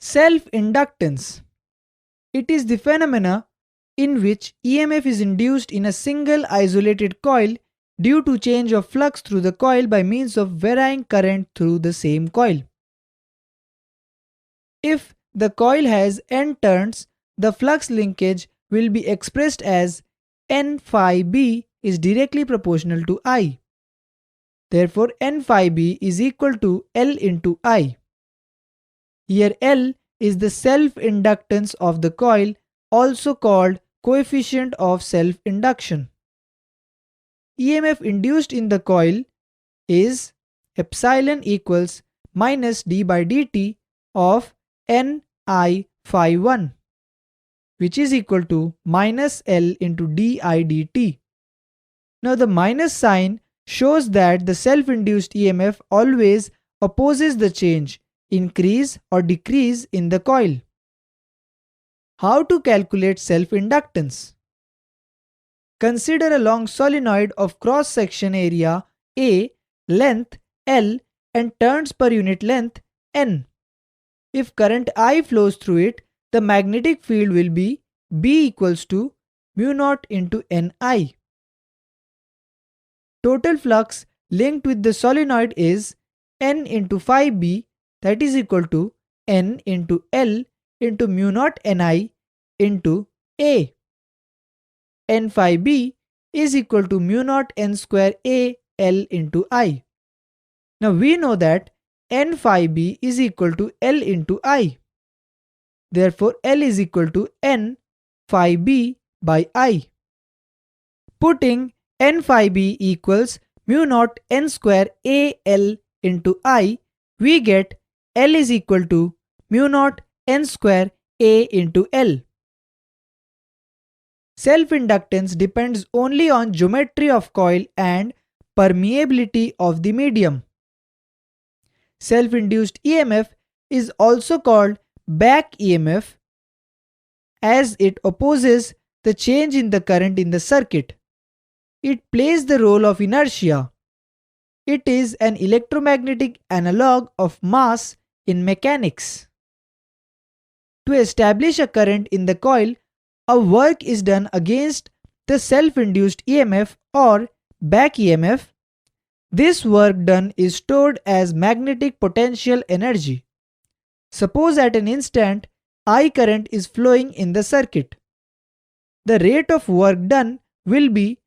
Self-inductance. It is the phenomena in which EMF is induced in a single isolated coil due to change of flux through the coil by means of varying current through the same coil. If the coil has n turns, the flux linkage will be expressed as n phi b is directly proportional to I. Therefore, n phi b is equal to L into I. Here L is the self-inductance of the coil, also called coefficient of self-induction. EMF induced in the coil is epsilon equals minus d by dt of n I phi 1, which is equal to minus L into di dt. Now the minus sign shows that the self-induced EMF always opposes the change, increase or decrease in the coil. How to calculate self-inductance? Consider a long solenoid of cross-section area A, length L and turns per unit length N. If current I flows through it, the magnetic field will be B equals to mu naught into Ni. Total flux linked with the solenoid is N into phi B, that is equal to N into L into mu naught Ni into A. N phi B is equal to mu naught N square A L into I. Now we know that N phi B is equal to L into I. Therefore L is equal to N phi B by I. Putting N phi B equals mu naught N square A L into I, we get L is equal to mu naught N square A into L. Self-inductance depends only on geometry of coil and permeability of the medium. Self-induced EMF is also called back EMF as it opposes the change in the current in the circuit. It plays the role of inertia. It is an electromagnetic analog of mass in mechanics. To establish a current in the coil, a work is done against the self-induced EMF or back EMF. This work done is stored as magnetic potential energy. Suppose at an instant I current is flowing in the circuit. The rate of work done will be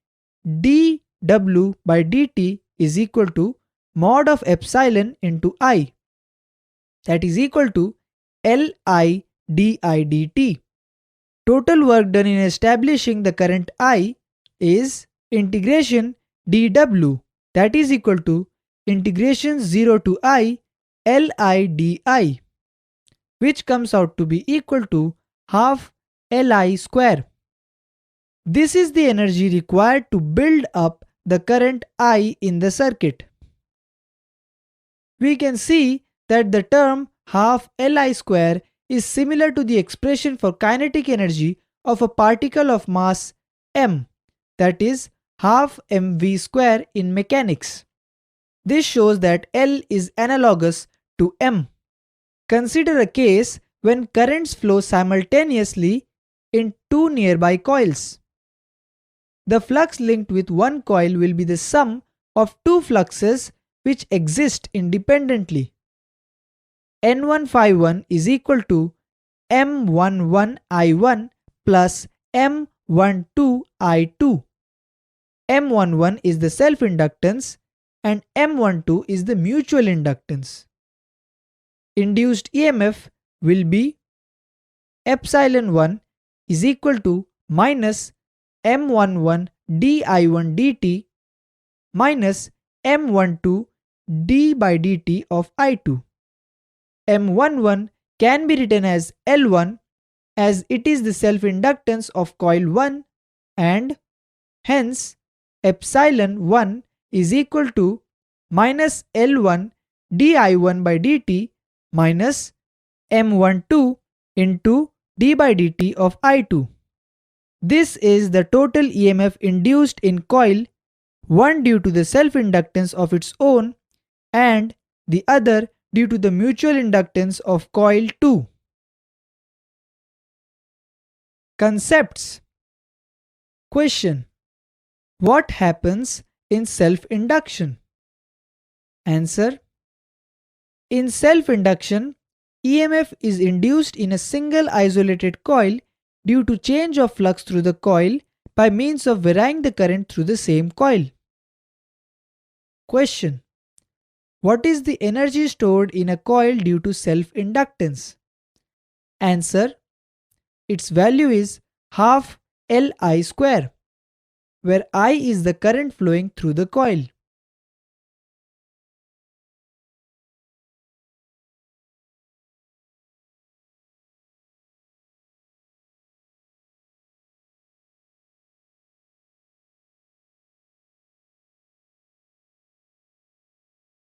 dW by dt is equal to mod of epsilon into I, that is equal to Li di dt. Total work done in establishing the current I is integration dW, that is equal to integration 0 to I Li di, which comes out to be equal to half Li square. This is the energy required to build up the current I in the circuit. We can see that the term half Li square is similar to the expression for kinetic energy of a particle of mass m, that is half mv square in mechanics. This shows that L is analogous to m. Consider a case when currents flow simultaneously in two nearby coils. The flux linked with one coil will be the sum of two fluxes which exist independently. N1 phi 1 is equal to M11 I1 plus M12 I2. M11 is the self-inductance and M12 is the mutual inductance. Induced EMF will be epsilon 1 is equal to minus M11 di1 dt minus M12 d by dt of I2. M11 can be written as L1 as it is the self-inductance of coil 1 and hence epsilon 1 is equal to minus L1 di1 by dt minus M12 into d by dt of I2. This is the total EMF induced in coil, one due to the self-inductance of its own and the other due to the mutual inductance of coil 2. Concepts. Question. What happens in self-induction? Answer. In self-induction, EMF is induced in a single isolated coil due to change of flux through the coil by means of varying the current through the same coil. Question. What is the energy stored in a coil due to self-inductance? Answer. Its value is half Li square, where I is the current flowing through the coil.